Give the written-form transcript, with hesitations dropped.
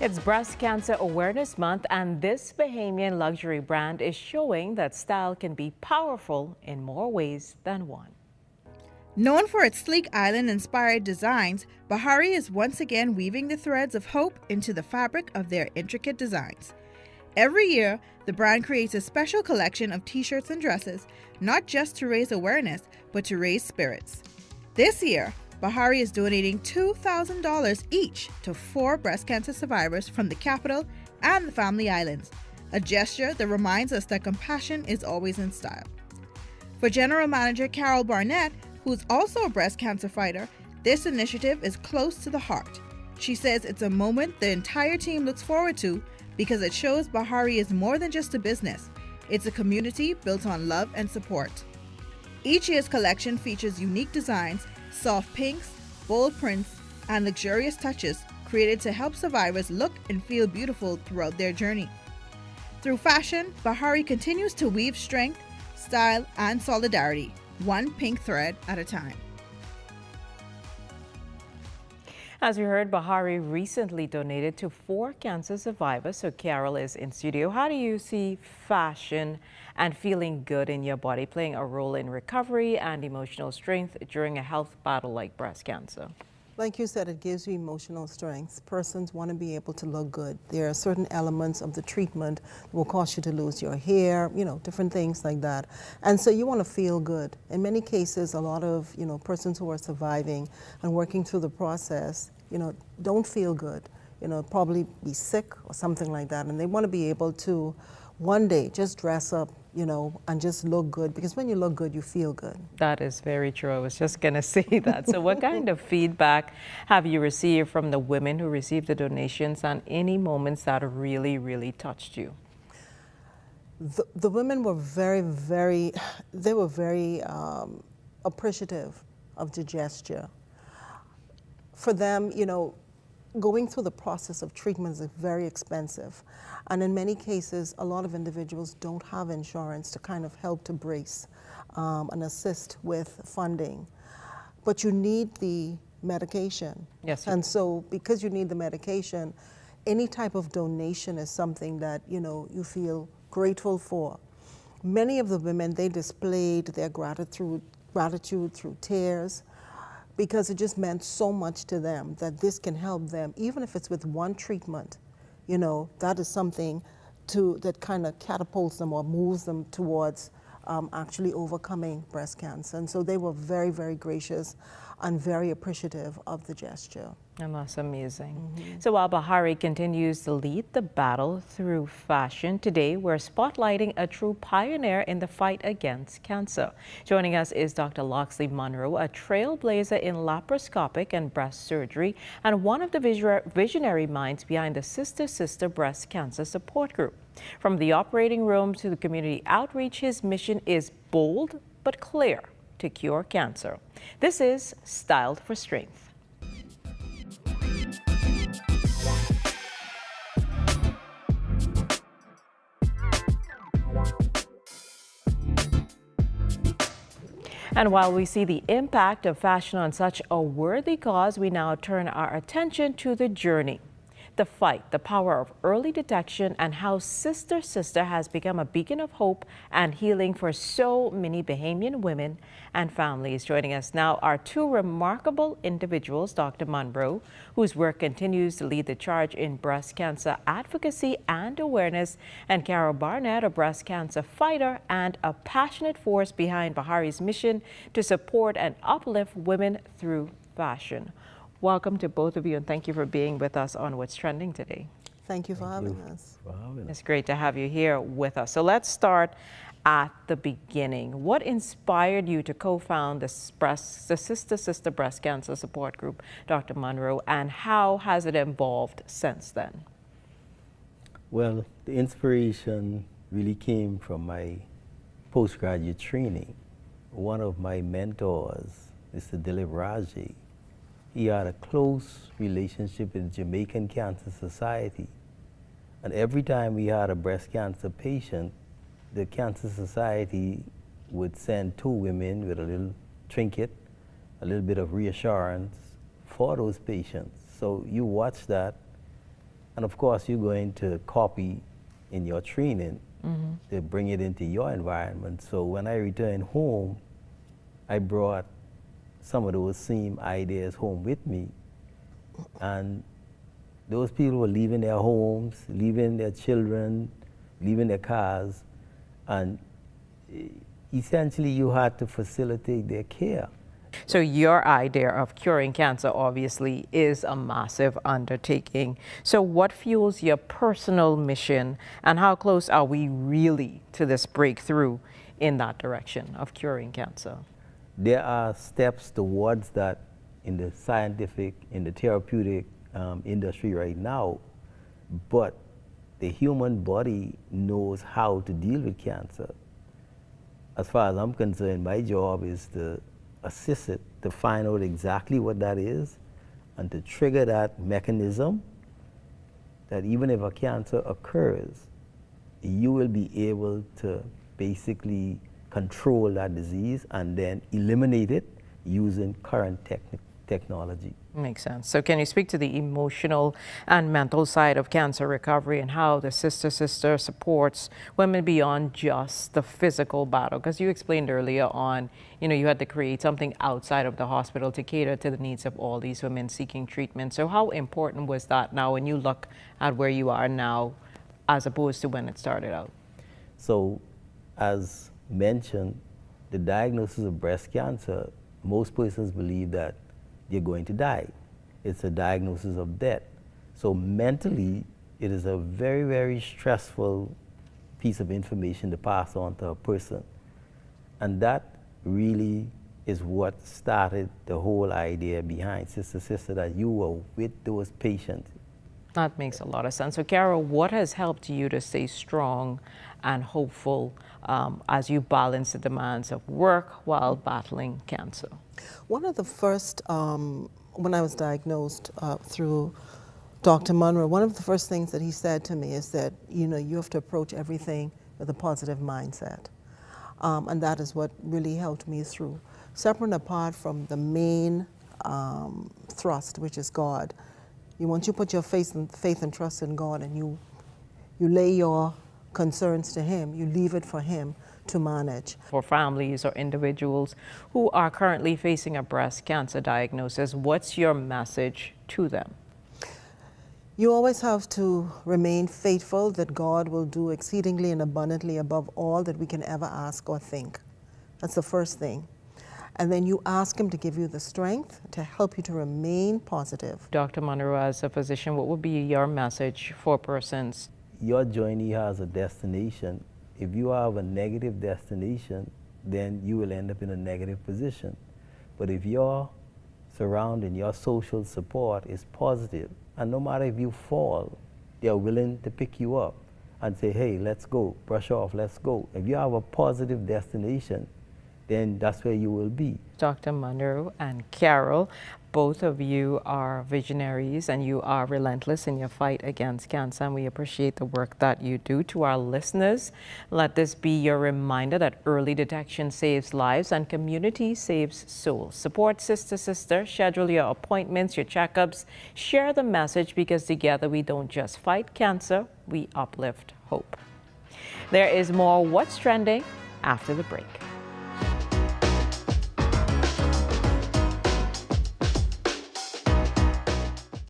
It's Breast Cancer Awareness Month, and this Bahamian luxury brand is showing that style can be powerful in more ways than one. Known for its sleek island-inspired designs, Bahari is once again weaving the threads of hope into the fabric of their intricate designs. Every year, the brand creates a special collection of t-shirts and dresses, not just to raise awareness, but to raise spirits. This year, Bahari is donating $2,000 each to 4 breast cancer survivors from the capital and the Family Islands, a gesture that reminds us that compassion is always in style. For General Manager Carole Barnett, who's also a breast cancer fighter, this initiative is close to the heart. She says it's a moment the entire team looks forward to because it shows Bahari is more than just a business. It's a community built on love and support. Each year's collection features unique designs, soft pinks, bold prints, and luxurious touches created to help survivors look and feel beautiful throughout their journey. Through fashion, Bahari continues to weave strength, style, and solidarity, one pink thread at a time. As we heard, Bahari recently donated to 4 cancer survivors. So Carole is in studio. How do you see fashion and feeling good in your body playing a role in recovery and emotional strength during a health battle like breast cancer? Like you said, it gives you emotional strength. Persons want to be able to look good. There are certain elements of the treatment that will cause you to lose your hair, different things like that. And so you want to feel good. In many cases, a lot of, persons who are surviving and working through the process, don't feel good, probably be sick or something like that. And they want to be able to one day just dress up, and just look good, because when you look good, you feel good. That is very true. I was just going to say that. So what kind of feedback have you received from the women who received the donations, and any moments that really, really touched you? The women were very appreciative of the gesture. For them, going through the process of treatment is very expensive. And in many cases, a lot of individuals don't have insurance to kind of help to brace and assist with funding. But you need the medication. Yes. And so because you need the medication, any type of donation is something that, you feel grateful for. Many of the women, they displayed their gratitude through tears, because it just meant so much to them that this can help them, even if it's with one treatment. That is something that kind of catapults them or moves them towards actually overcoming breast cancer. And so they were very, very gracious and very appreciative of the gesture. And that's amazing. So while Bahari continues to lead the battle through fashion, today we're spotlighting a true pioneer in the fight against cancer. Joining us is Dr. Locksley Munroe, a trailblazer in laparoscopic and breast surgery and one of the visionary minds behind the Sister Breast Cancer Support Group. From the operating room to the community outreach, his mission is bold but clear: to cure cancer. This is Styled for Strength. And while we see the impact of fashion on such a worthy cause, we now turn our attention to the journey. The fight, the power of early detection, and how Sister has become a beacon of hope and healing for so many Bahamian women and families. Joining us now are 2 remarkable individuals: Dr. Munroe, whose work continues to lead the charge in breast cancer advocacy and awareness, and Carole Barnett, a breast cancer fighter and a passionate force behind Bahari's mission to support and uplift women through fashion. Welcome to both of you, and thank you for being with us on What's Trending today. Thank you for having us. It's great to have you here with us. So let's start at the beginning. What inspired you to co-found the Sister Breast Cancer Support Group, Dr. Munroe, and how has it evolved since then? Well, the inspiration really came from my postgraduate training. One of my mentors, Mr. Dilip Raji, he had a close relationship with the Jamaican Cancer Society. And every time we had a breast cancer patient, the Cancer Society would send 2 women with a little trinket, a little bit of reassurance for those patients. So you watch that And of course, you're going to copy in your training to bring it into your environment. So when I returned home, I brought some of those same ideas home with me. And those people were leaving their homes, leaving their children, leaving their cars, and essentially you had to facilitate their care. So your idea of curing cancer obviously is a massive undertaking. So what fuels your personal mission, and how close are we really to this breakthrough in that direction of curing cancer? There are steps towards that in the scientific, in the therapeutic industry right now, but the human body knows how to deal with cancer. As far as I'm concerned, my job is to assist it to find out exactly what that is and to trigger that mechanism that even if a cancer occurs, you will be able to basically control that disease and then eliminate it using current technology. Makes sense. So can you speak to the emotional and mental side of cancer recovery and how the Sister supports women beyond just the physical battle? Because you explained earlier on, you had to create something outside of the hospital to cater to the needs of all these women seeking treatment. So how important was that now when you look at where you are now as opposed to when it started out? So as mentioned, the diagnosis of breast cancer, most persons believe that you're going to die. It's a diagnosis of death. So mentally, it is a very, very stressful piece of information to pass on to a person. And that really is what started the whole idea behind Sister, that you were with those patients. That makes a lot of sense. So Carole, what has helped you to stay strong and hopeful as you balance the demands of work while battling cancer? One of the first, when I was diagnosed through Dr. Munroe, one of the first things that he said to me is that, you have to approach everything with a positive mindset. And that is what really helped me through. Separate and apart from the main thrust, which is God. Once you put your faith and trust in God and you lay your concerns to Him, you leave it for Him to manage. For families or individuals who are currently facing a breast cancer diagnosis, what's your message to them? You always have to remain faithful that God will do exceedingly and abundantly above all that we can ever ask or think. That's the first thing. And then you ask Him to give you the strength to help you to remain positive. Dr. Munroe, as a physician, what would be your message for persons? Your journey has a destination. If you have a negative destination, then you will end up in a negative position. But if your surrounding, your social support is positive, and no matter if you fall, they're willing to pick you up and say, hey, let's go, brush off, let's go. If you have a positive destination, then that's where you will be. Dr. Munroe and Carole, both of you are visionaries and you are relentless in your fight against cancer, and we appreciate the work that you do. To our listeners, let this be your reminder that early detection saves lives and community saves souls. Support Sister, schedule your appointments, your checkups, share the message, because together we don't just fight cancer, we uplift hope. There is more What's Trending after the break.